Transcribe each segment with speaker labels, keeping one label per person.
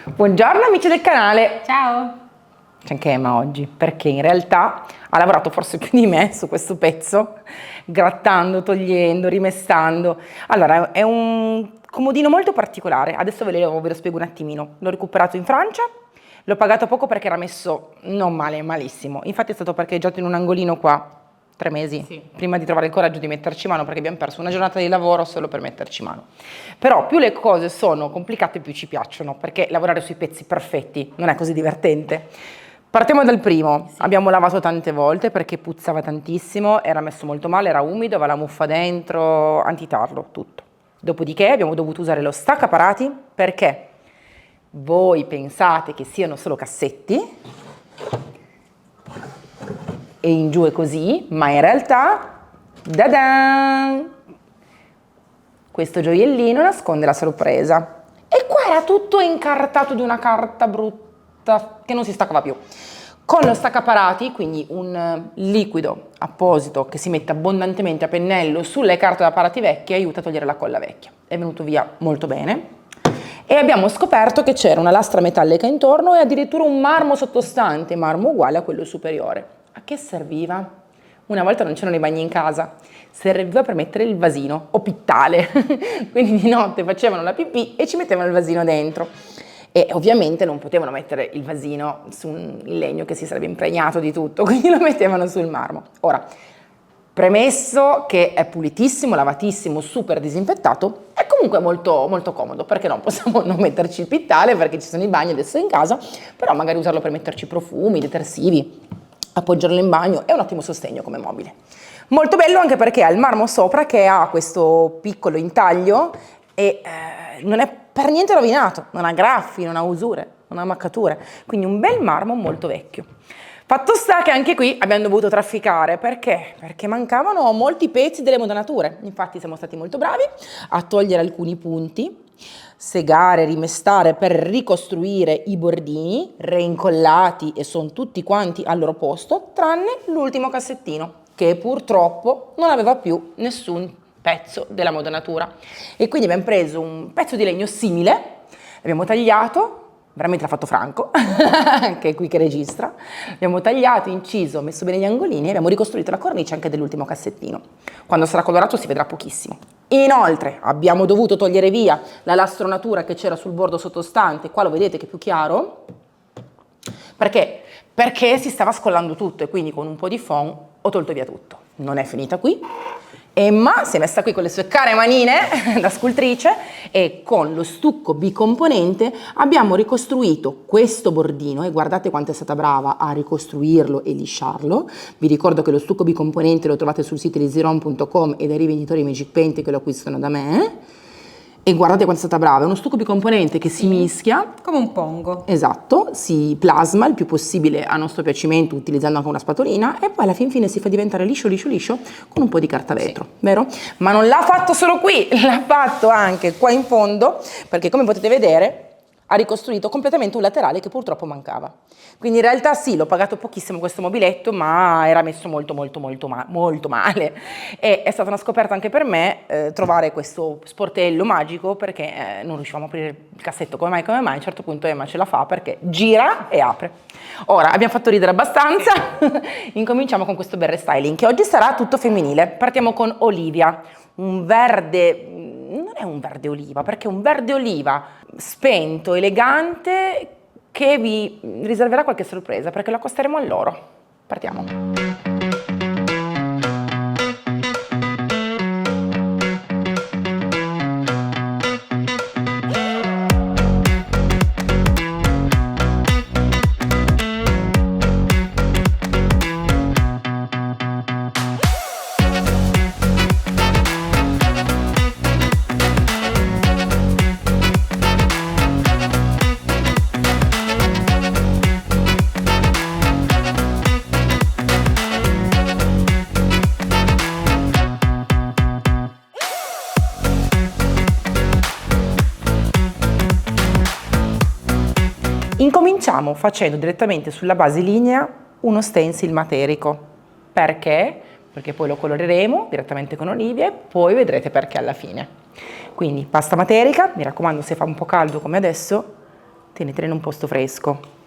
Speaker 1: Buongiorno amici del canale!
Speaker 2: Ciao!
Speaker 1: C'è anche Emma oggi, perché in realtà ha lavorato forse più di me su questo pezzo, grattando, togliendo, rimestando. Allora, è un comodino molto particolare, adesso ve lo spiego un attimino. L'ho recuperato in Francia, l'ho pagato poco perché era messo non male, malissimo. Infatti è stato parcheggiato in un angolino qua 3 mesi,
Speaker 2: Sì.
Speaker 1: prima di trovare il coraggio di metterci mano, perché abbiamo perso una giornata di lavoro solo per metterci mano. Però più le cose sono complicate più ci piacciono, perché lavorare sui pezzi perfetti non è così divertente. Partiamo dal primo.
Speaker 2: Sì.
Speaker 1: Abbiamo lavato tante volte perché puzzava tantissimo, era messo molto male, era umido, aveva la muffa dentro, antitarlo, tutto. Dopodiché abbiamo dovuto usare lo staccaparati perché voi pensate che siano solo cassetti e in giù è così, ma in realtà, da-dan! Questo gioiellino nasconde la sorpresa. E qua era tutto incartato di una carta brutta che non si staccava più. Con lo staccaparati, quindi un liquido apposito che si mette abbondantemente a pennello sulle carte da parati vecchie, aiuta a togliere la colla vecchia. È venuto via molto bene. E abbiamo scoperto che c'era una lastra metallica intorno e addirittura un marmo sottostante, marmo uguale a quello superiore. A che serviva? Una volta non c'erano i bagni in casa, serviva per mettere il vasino o pittale, quindi di notte facevano la pipì e ci mettevano il vasino dentro. E ovviamente non potevano mettere il vasino su il legno che si sarebbe impregnato di tutto, quindi lo mettevano sul marmo. Ora, premesso che è pulitissimo, lavatissimo, super disinfettato, è comunque molto, molto comodo, perché non possiamo non metterci il pittale, perché ci sono i bagni adesso in casa, però magari usarlo per metterci profumi, detersivi, appoggiarlo in bagno, è un ottimo sostegno come mobile. Molto bello anche perché ha il marmo sopra che ha questo piccolo intaglio e non è per niente rovinato, non ha graffi, non ha usure, non ha maccature, quindi un bel marmo molto vecchio. Fatto sta che anche qui abbiamo dovuto trafficare, perché? Perché mancavano molti pezzi delle modanature, infatti siamo stati molto bravi a togliere alcuni punti, segare, rimestare per ricostruire i bordini, reincollati e sono tutti quanti al loro posto, tranne l'ultimo cassettino, che purtroppo non aveva più nessun pezzo della modanatura. E quindi abbiamo preso un pezzo di legno simile, l'abbiamo tagliato, veramente l'ha fatto Franco, che è qui che registra, abbiamo tagliato, inciso, messo bene gli angolini e abbiamo ricostruito la cornice anche dell'ultimo cassettino. Quando sarà colorato si vedrà pochissimo. Inoltre abbiamo dovuto togliere via la lastronatura che c'era sul bordo sottostante, qua lo vedete che è più chiaro, perché? Perché si stava scollando tutto e quindi con un po' di foam ho tolto via tutto. Non è finita qui. Emma si è messa qui con le sue care manine da scultrice e con lo stucco bicomponente abbiamo ricostruito questo bordino e guardate quanto è stata brava a ricostruirlo e lisciarlo. Vi ricordo che lo stucco bicomponente lo trovate sul sito di Ziron.com e dai rivenditori Magic Paint che lo acquistano da me. E guardate quanto è stata brava, è uno stucco bicomponente che si mischia.
Speaker 2: Come un pongo.
Speaker 1: Esatto, si plasma il più possibile a nostro piacimento utilizzando anche una spatolina e poi alla fin fine si fa diventare liscio liscio liscio con un po' di carta vetro, vero? Ma non l'ha fatto solo qui, l'ha fatto anche qua in fondo perché come potete vedere ha ricostruito completamente un laterale che purtroppo mancava. Quindi in realtà sì, l'ho pagato pochissimo questo mobiletto, ma era messo molto molto male. E è stata una scoperta anche per me trovare questo sportello magico perché non riuscivamo a aprire il cassetto come mai, a un certo punto Emma ce la fa perché gira e apre. Ora, abbiamo fatto ridere abbastanza, incominciamo con questo bel restyling che oggi sarà tutto femminile. Partiamo con Olivia, un verde, non è un verde oliva, perché è un verde oliva spento, elegante, che vi riserverà qualche sorpresa, perché lo accosteremo a loro. Partiamo. Incominciamo facendo direttamente sulla base linea uno stencil materico. Perché? Perché poi lo coloreremo direttamente con Olivia e poi vedrete perché alla fine. Quindi pasta materica, mi raccomando se fa un po' caldo come adesso, tenetele in un posto fresco.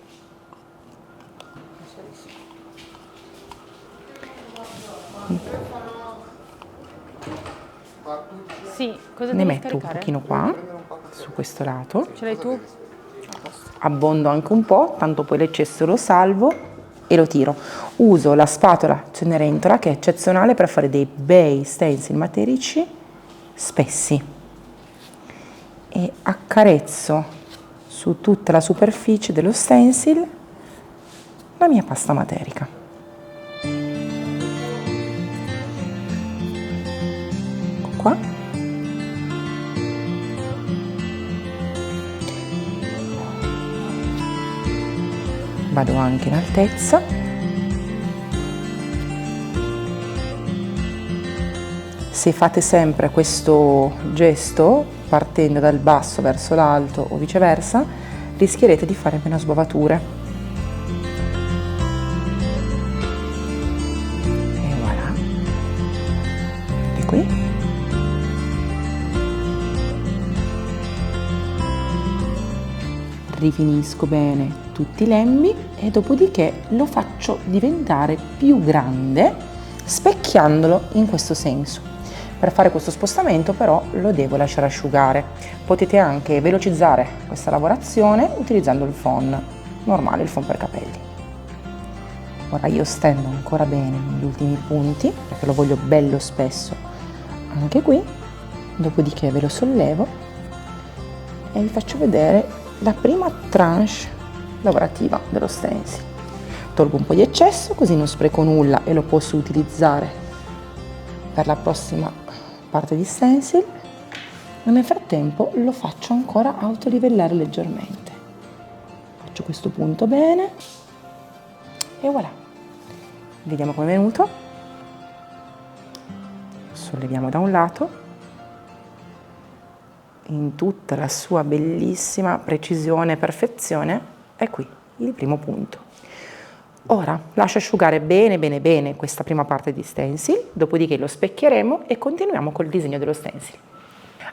Speaker 2: Sì, cosa
Speaker 1: Ne
Speaker 2: devi
Speaker 1: metto un
Speaker 2: scaricare?
Speaker 1: pochino qua, su questo lato.
Speaker 2: Ce l'hai tu?
Speaker 1: Abbondo anche un po', tanto poi l'eccesso lo salvo e lo tiro. Uso la spatola Cenerentola, che è eccezionale per fare dei bei stencil materici spessi, e accarezzo su tutta la superficie dello stencil la mia pasta materica. Ecco qua. Vado anche in altezza. Se fate sempre questo gesto, partendo dal basso verso l'alto o viceversa, rischierete di fare meno sbavature. E voilà. E qui. Rifinisco bene tutti i lembi e dopodiché lo faccio diventare più grande specchiandolo in questo senso. Per fare questo spostamento però lo devo lasciare asciugare. Potete anche velocizzare questa lavorazione utilizzando il phon normale, il phon per capelli. Ora io stendo ancora bene negli ultimi punti perché lo voglio bello spesso anche qui, dopodiché ve lo sollevo e vi faccio vedere la prima tranche lavorativa dello stencil. Tolgo un po' di eccesso così non spreco nulla e lo posso utilizzare per la prossima parte di stencil, e nel frattempo lo faccio ancora autolivellare leggermente. Faccio questo punto bene e voilà. Vediamo come è venuto. Solleviamo da un lato in tutta la sua bellissima precisione e perfezione. È qui il primo punto. Ora lascio asciugare bene bene bene questa prima parte di stencil, dopodiché lo specchieremo e continuiamo col disegno dello stencil.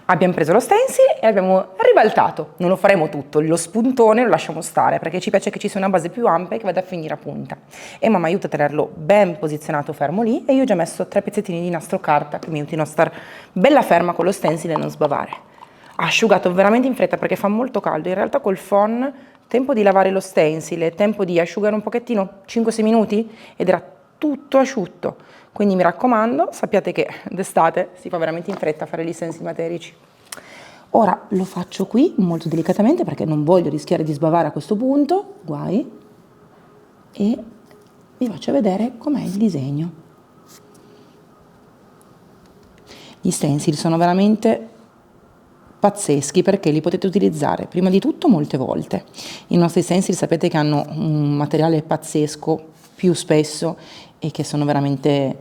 Speaker 1: Abbiamo preso lo stencil e abbiamo ribaltato, non lo faremo tutto, lo spuntone lo lasciamo stare perché ci piace che ci sia una base più ampia che vada a finire a punta, e mamma aiuta a tenerlo ben posizionato fermo lì, e io ho già messo 3 pezzettini di nastro carta che mi aiutino a star bella ferma con lo stencil e non sbavare. Asciugato veramente in fretta perché fa molto caldo, in realtà col phon tempo di lavare lo stencil e tempo di asciugare un pochettino, 5-6 minuti, ed era tutto asciutto. Quindi mi raccomando, sappiate che d'estate si fa veramente in fretta a fare gli stencil materici. Ora lo faccio qui molto delicatamente perché non voglio rischiare di sbavare a questo punto, guai, e vi faccio vedere com'è il disegno. Gli stencil sono veramente pazzeschi perché li potete utilizzare prima di tutto molte volte. I nostri stencil sapete che hanno un materiale pazzesco più spesso e che sono veramente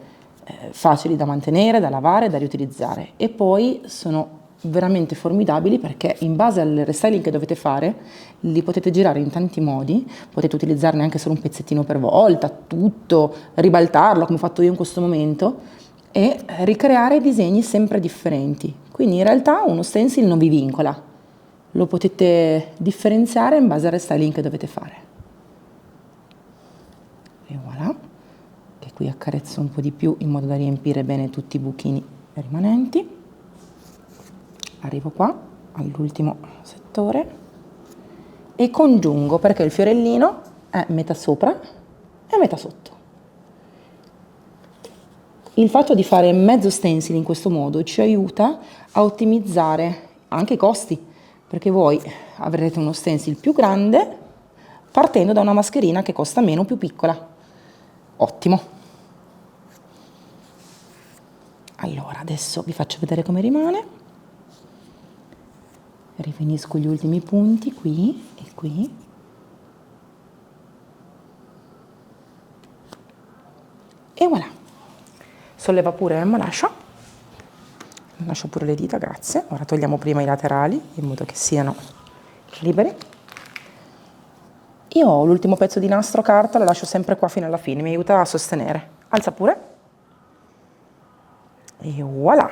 Speaker 1: facili da mantenere, da lavare, da riutilizzare, e poi sono veramente formidabili perché in base al restyling che dovete fare li potete girare in tanti modi, potete utilizzarne anche solo un pezzettino per volta, tutto, ribaltarlo come ho fatto io in questo momento e ricreare disegni sempre differenti. Quindi in realtà uno stencil non vi vincola, lo potete differenziare in base al restyling che dovete fare. E voilà, che qui accarezzo un po' di più in modo da riempire bene tutti i buchini rimanenti. Arrivo qua all'ultimo settore e congiungo perché il fiorellino è metà sopra e metà sotto. Il fatto di fare mezzo stencil in questo modo ci aiuta a ottimizzare anche i costi, perché voi avrete uno stencil più grande partendo da una mascherina che costa meno, più piccola. Ottimo. Allora, adesso vi faccio vedere come rimane. Rifinisco gli ultimi punti qui e qui. E voilà. Solleva pure il malascia, lascio pure le dita, grazie. Ora togliamo prima i laterali in modo che siano liberi. Io ho l'ultimo pezzo di nastro carta, lo lascio sempre qua fino alla fine, mi aiuta a sostenere. Alza pure. E voilà.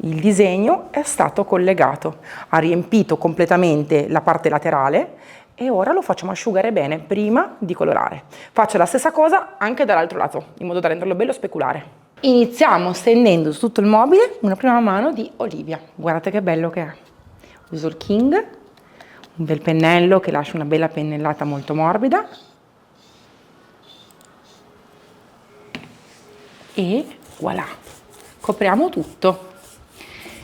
Speaker 1: il disegno è stato collegato, ha riempito completamente la parte laterale e ora lo facciamo asciugare bene prima di colorare. Faccio la stessa cosa anche dall'altro lato, in modo da renderlo bello speculare. Iniziamo stendendo su tutto il mobile una prima mano di Olivia. Guardate che bello che è. Uso il King, un bel pennello che lascia una bella pennellata molto morbida. E voilà, copriamo tutto.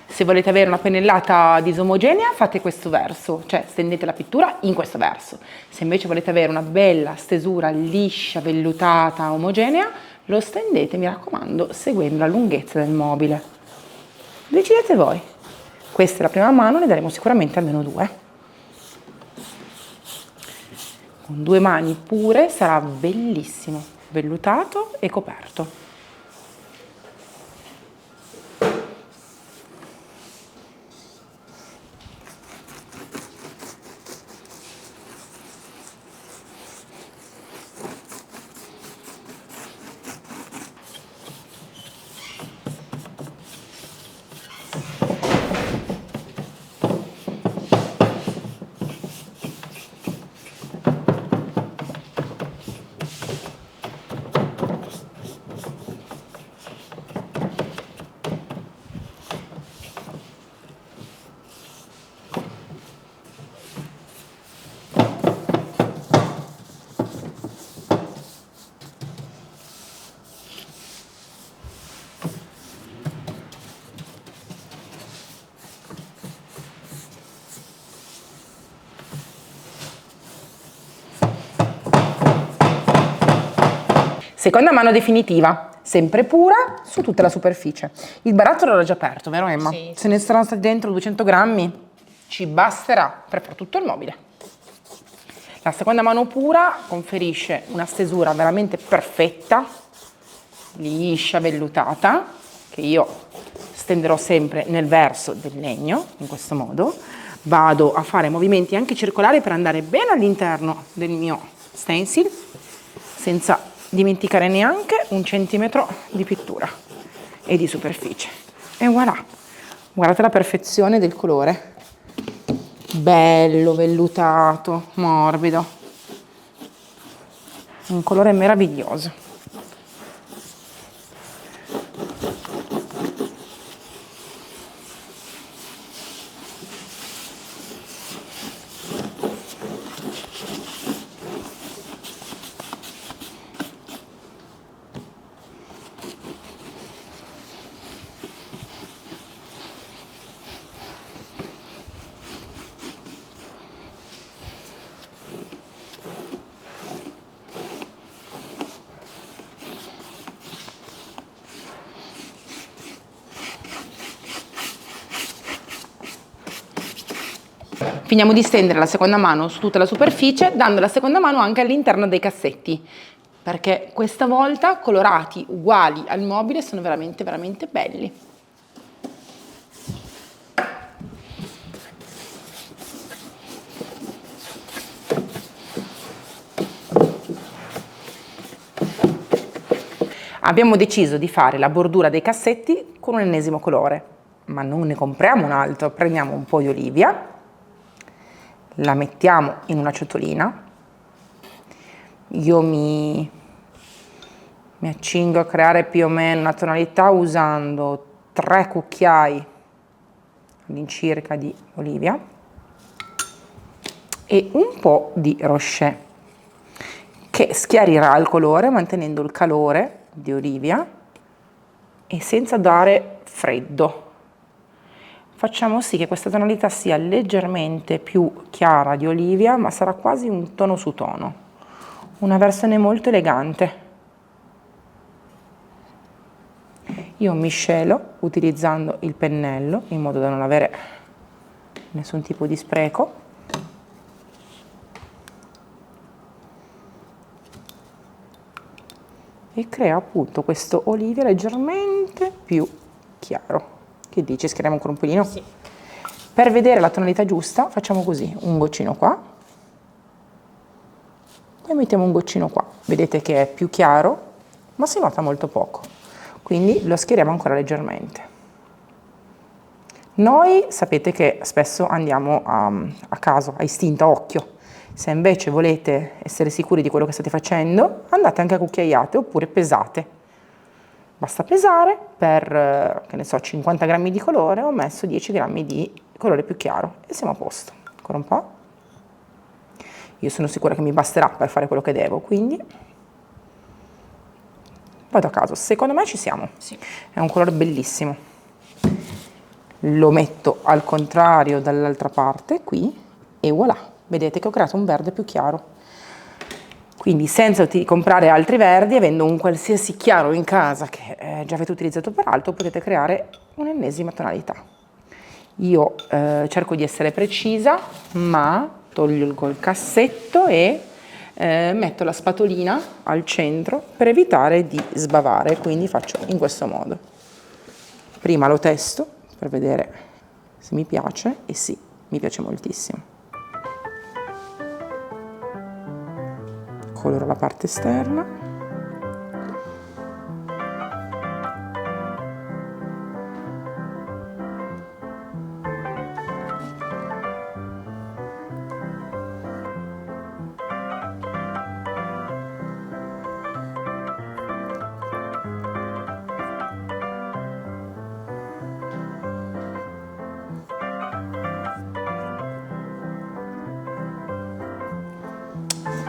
Speaker 1: Se volete avere una pennellata disomogenea fate questo verso, cioè stendete la pittura in questo verso. Se invece volete avere una bella stesura liscia, vellutata, omogenea, lo stendete, mi raccomando, seguendo la lunghezza del mobile. Decidete voi. Questa è la prima mano, ne daremo sicuramente almeno 2. Con 2 mani pure sarà bellissimo, vellutato e coperto. Seconda mano definitiva, sempre pura, su tutta la superficie. Il barattolo era già aperto, vero Emma?
Speaker 2: Sì.
Speaker 1: Se ne saranno stati dentro 200 grammi, ci basterà per fare tutto il mobile. La seconda mano pura conferisce una stesura veramente perfetta, liscia, vellutata, che io stenderò sempre nel verso del legno, in questo modo. Vado a fare movimenti anche circolari per andare bene all'interno del mio stencil, senza dimenticare neanche 1 centimetro di pittura e di superficie. E voilà, guardate la perfezione del colore, bello, vellutato, morbido, un colore meraviglioso. Finiamo di stendere la seconda mano su tutta la superficie, dando la seconda mano anche all'interno dei cassetti, perché questa volta colorati uguali al mobile sono veramente, veramente belli. Abbiamo deciso di fare la bordura dei cassetti con un ennesimo colore, ma non ne compriamo un altro, prendiamo un po' di olivia, la mettiamo in una ciotolina, io mi accingo a creare più o meno una tonalità usando 3 cucchiai all'incirca di olivia e un po' di Rocher, che schiarirà il colore mantenendo il calore di olivia e senza dare freddo. Facciamo sì che questa tonalità sia leggermente più chiara di olivia, ma sarà quasi un tono su tono, una versione molto elegante. Io miscelo utilizzando il pennello in modo da non avere nessun tipo di spreco. E crea appunto questo olivia leggermente più chiaro. Che dici, schiariamo ancora un pelino?
Speaker 2: Sì.
Speaker 1: Per vedere la tonalità giusta facciamo così, un goccino qua e mettiamo un goccino qua. Vedete che è più chiaro, ma si nota molto poco, quindi lo schieriamo ancora leggermente. Noi sapete che spesso andiamo a caso, a istinto, a occhio. Se invece volete essere sicuri di quello che state facendo, andate anche a cucchiaiate oppure pesate. Basta pesare per, che ne so, 50 grammi di colore, ho messo 10 grammi di colore più chiaro e siamo a posto. Ancora un po'. Io sono sicura che mi basterà per fare quello che devo, quindi vado a caso. Secondo me ci siamo.
Speaker 2: Sì.
Speaker 1: È un colore bellissimo. Lo metto al contrario dall'altra parte, qui, e voilà. Vedete che ho creato un verde più chiaro. Quindi senza comprare altri verdi, avendo un qualsiasi chiaro in casa che già avete utilizzato per altro, potete creare un'ennesima tonalità. Io cerco di essere precisa, ma tolgo il cassetto e metto la spatolina al centro per evitare di sbavare, quindi faccio in questo modo. Prima lo testo per vedere se mi piace, e sì, mi piace moltissimo. Coloro la parte esterna.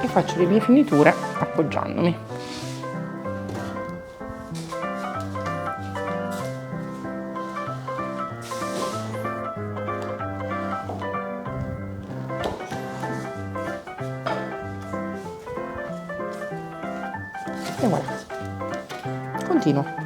Speaker 1: E faccio le mie finiture appoggiandomi. E voilà. Continuo.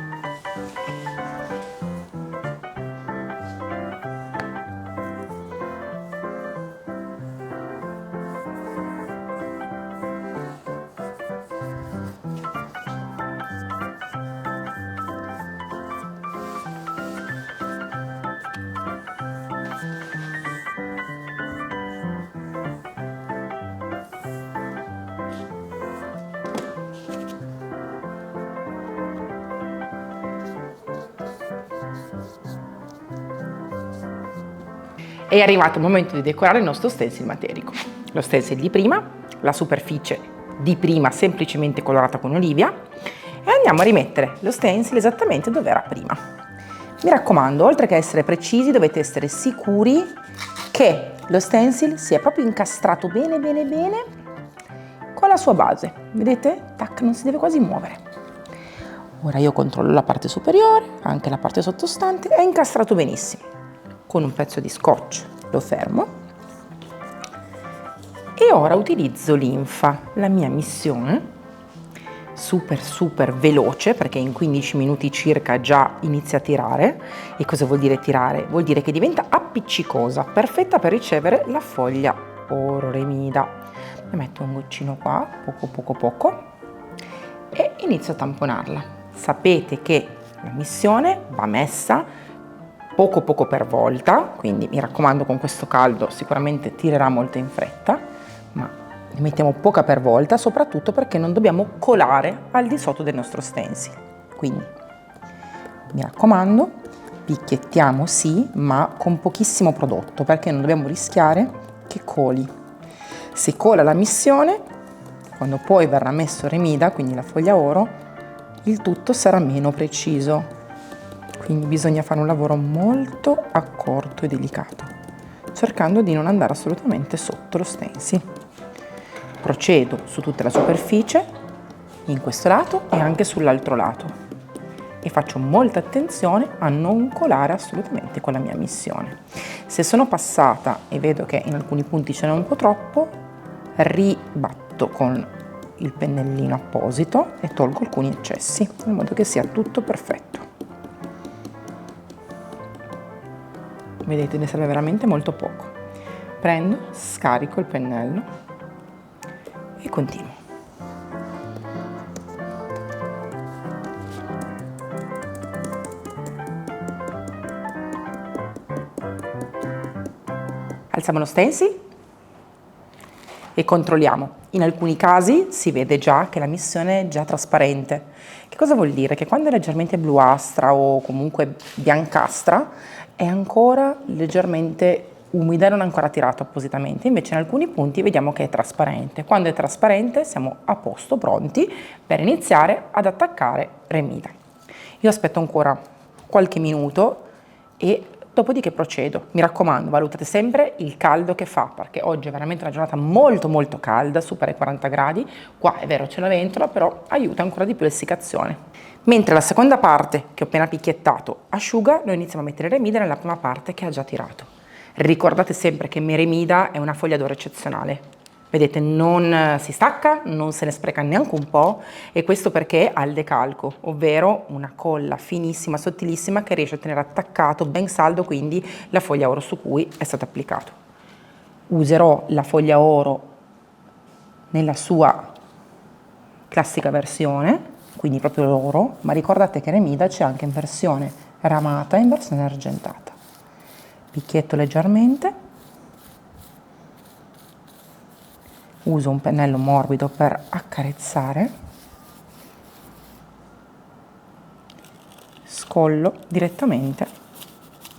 Speaker 1: È arrivato il momento di decorare il nostro stencil materico. Lo stencil di prima, la superficie di prima semplicemente colorata con olivia, e andiamo a rimettere lo stencil esattamente dove era prima. Mi raccomando, oltre che essere precisi, dovete essere sicuri che lo stencil sia proprio incastrato bene bene bene con la sua base. Vedete? Tac, non si deve quasi muovere. Ora io controllo la parte superiore, anche la parte sottostante, è incastrato benissimo. Con un pezzo di scotch lo fermo e ora utilizzo l'infa, la mia missione, super veloce, perché in 15 minuti circa già inizia a tirare. E cosa vuol dire tirare? Vuol dire che diventa appiccicosa, perfetta per ricevere la foglia oro remida. Ne metto un goccino qua, poco, e inizio a tamponarla. Sapete che la missione va messa poco per volta, quindi mi raccomando, con questo caldo sicuramente tirerà molto in fretta, ma ne mettiamo poca per volta, soprattutto perché non dobbiamo colare al di sotto del nostro stencil. Quindi mi raccomando, picchiettiamo sì, ma con pochissimo prodotto, perché non dobbiamo rischiare che coli. Se cola la missione, quando poi verrà messo remida, quindi la foglia oro, il tutto sarà meno preciso. Quindi bisogna fare un lavoro molto accorto e delicato, cercando di non andare assolutamente sotto lo stencil. Procedo su tutta la superficie, in questo lato e anche sull'altro lato, e faccio molta attenzione a non colare assolutamente con la mia missione. Se sono passata e vedo che in alcuni punti ce n'è un po' troppo, ribatto con il pennellino apposito e tolgo alcuni eccessi, in modo che sia tutto perfetto. Vedete, ne serve veramente molto poco. Prendo, scarico il pennello e continuo. Alziamo lo stencil e controlliamo. In alcuni casi si vede già che la missione è già trasparente. Che cosa vuol dire? Che quando è leggermente bluastra o comunque biancastra è ancora leggermente umida e non ancora tirato appositamente, invece in alcuni punti vediamo che è trasparente. Quando è trasparente siamo a posto, pronti per iniziare ad attaccare Remida. Io aspetto ancora qualche minuto e dopodiché procedo. Mi raccomando, valutate sempre il caldo che fa, perché oggi è veramente una giornata molto molto calda, supera i 40 gradi, qua è vero c'è la ventola, però aiuta ancora di più l'essiccazione. Mentre la seconda parte, che ho appena picchiettato, asciuga, noi iniziamo a mettere Remida nella prima parte che ha già tirato. Ricordate sempre che Remida è una foglia d'oro eccezionale. Vedete, non si stacca, non se ne spreca neanche un po', e questo perché ha il decalco, ovvero una colla finissima, sottilissima, che riesce a tenere attaccato, ben saldo, quindi la foglia oro su cui è stato applicato. Userò la foglia oro nella sua classica versione, quindi proprio l'oro, ma ricordate che Remida c'è anche in versione ramata e in versione argentata. Picchietto leggermente, uso un pennello morbido per accarezzare, scollo direttamente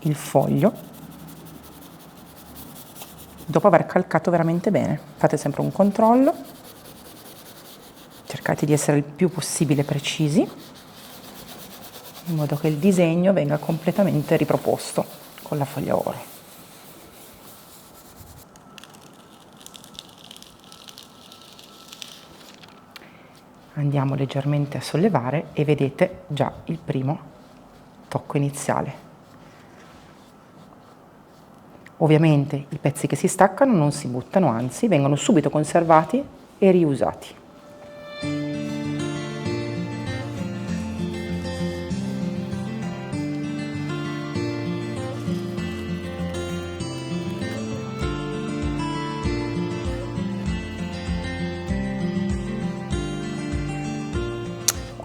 Speaker 1: il foglio dopo aver calcato veramente bene. Fate sempre un controllo, cercate di essere il più possibile precisi in modo che il disegno venga completamente riproposto con la foglia oro. Andiamo leggermente a sollevare e vedete già il primo tocco iniziale. Ovviamente i pezzi che si staccano non si buttano, anzi vengono subito conservati e riusati.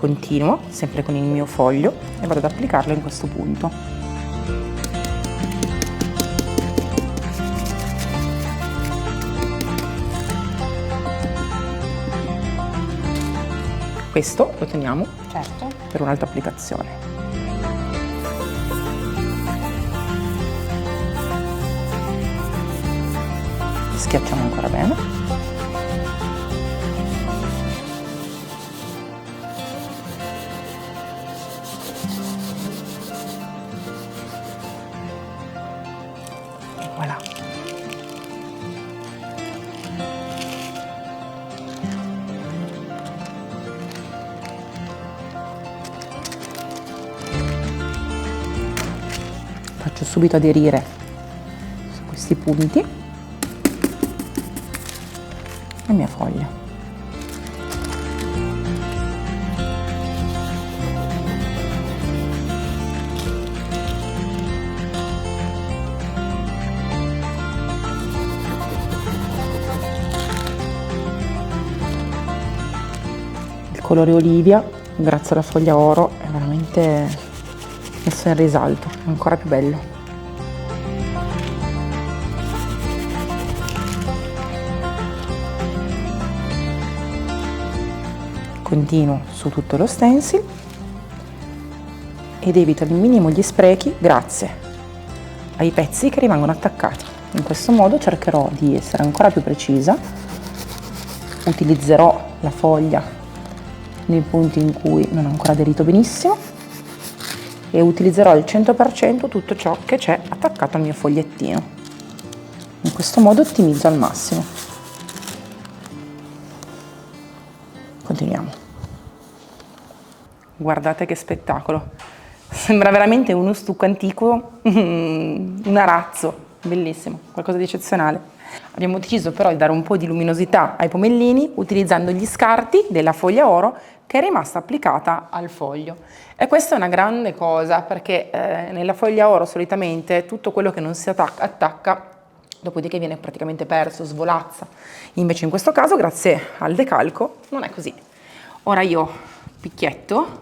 Speaker 1: Continuo sempre con il mio foglio e vado ad applicarlo in questo punto. Questo lo teniamo per un'altra applicazione. Schiacciamo ancora bene. Voilà. Faccio subito aderire su questi punti la mia foglia. Il colore olivia, grazie alla foglia oro, è veramente messo in risalto, è ancora più bello. Continuo su tutto lo stencil ed evito al minimo gli sprechi grazie ai pezzi che rimangono attaccati. In questo modo cercherò di essere ancora più precisa, utilizzerò la foglia nei punti in cui non ho ancora aderito benissimo e utilizzerò al 100% tutto ciò che c'è attaccato al mio fogliettino. In questo modo ottimizzo al massimo. Continuiamo. Guardate che spettacolo! Sembra veramente uno stucco antico, un arazzo, bellissimo, qualcosa di eccezionale. Abbiamo deciso però di dare un po' di luminosità ai pomellini utilizzando gli scarti della foglia oro che è rimasta applicata al foglio. E questa è una grande cosa perché nella foglia oro solitamente tutto quello che non si attacca dopodiché viene praticamente perso, svolazza. Invece in questo caso, grazie al decalco, non è così. Ora io picchietto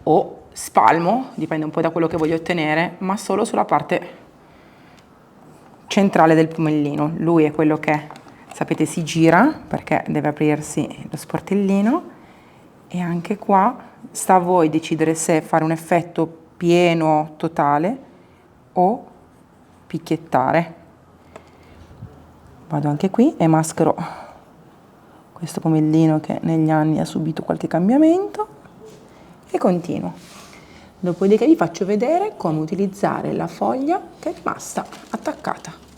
Speaker 1: o spalmo, dipende un po' da quello che voglio ottenere, ma solo sulla parte centrale del pomellino. Lui è quello che sapete si gira perché deve aprirsi lo sportellino, e anche qua sta a voi decidere se fare un effetto pieno totale o picchiettare. Vado anche qui e maschero questo pomellino che negli anni ha subito qualche cambiamento e continuo. Dopodiché vi faccio vedere come utilizzare la foglia che è rimasta attaccata.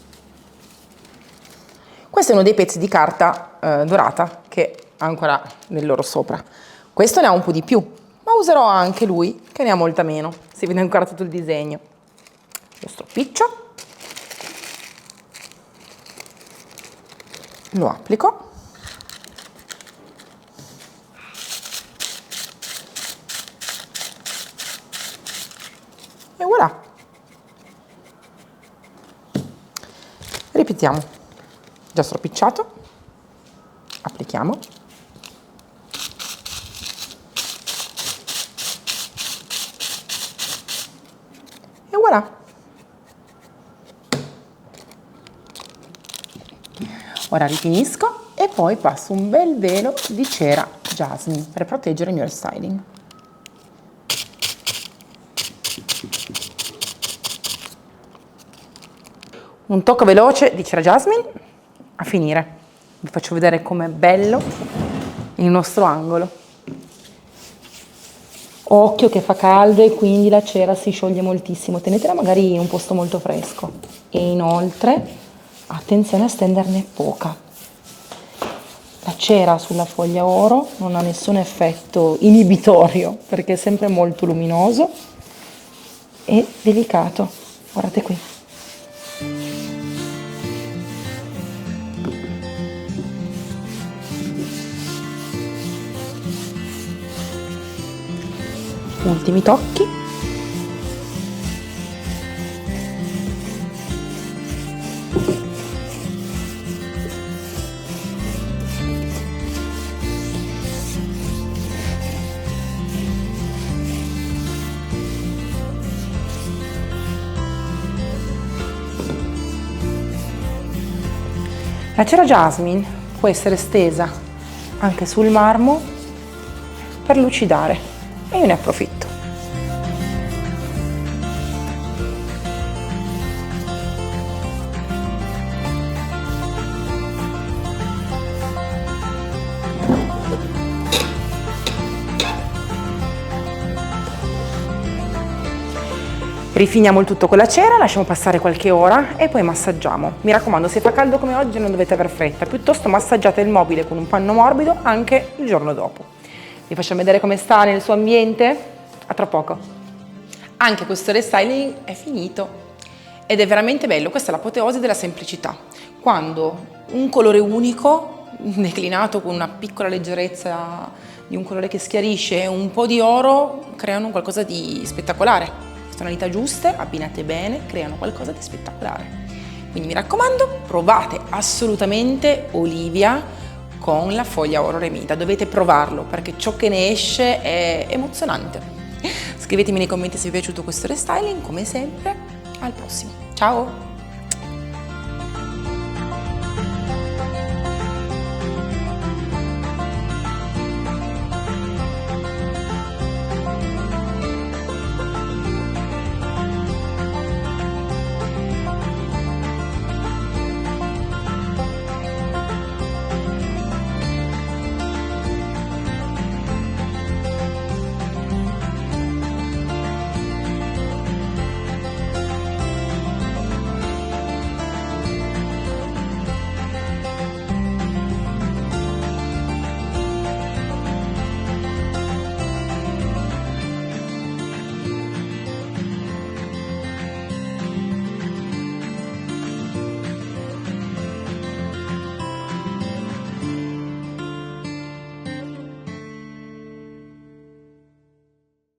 Speaker 1: Questo è uno dei pezzi di carta dorata che ha ancora dell'oro sopra. Questo ne ha un po' di più, ma userò anche lui che ne ha molta meno. Si vede ancora tutto il disegno. Lo stropiccio. Lo applico e voilà. Ripetiamo. Già stropicciato, applichiamo. E voilà. Ora rifinisco e poi passo un bel velo di cera jasmine per proteggere il mio hairstyling. Un tocco veloce di cera jasmine a finire. Vi faccio vedere com'è bello il nostro angolo. Occhio che fa caldo e quindi la cera si scioglie moltissimo. Tenetela magari in un posto molto fresco. E inoltre attenzione a stenderne poca. La cera sulla foglia oro non ha nessun effetto inibitorio perché è sempre molto luminoso e delicato. Guardate qui. Ultimi tocchi. La cera jasmine può essere stesa anche sul marmo per lucidare e io ne approfitto. Rifiniamo il tutto con la cera, lasciamo passare qualche ora e poi massaggiamo. Mi raccomando, se fa caldo come oggi non dovete aver fretta, piuttosto massaggiate il mobile con un panno morbido anche il giorno dopo. Vi facciamo vedere come sta nel suo ambiente? A tra poco. Anche questo restyling è finito ed è veramente bello, questa è l'apoteosi della semplicità. Quando un colore unico, declinato con una piccola leggerezza di un colore che schiarisce e un po' di oro, creano qualcosa di spettacolare. Tonalità giuste, abbinate bene, creano qualcosa di spettacolare. Quindi mi raccomando, provate assolutamente Olivia con la foglia oro remita, dovete provarlo perché ciò che ne esce è emozionante. Scrivetemi nei commenti se vi è piaciuto questo restyling, come sempre, al prossimo. Ciao!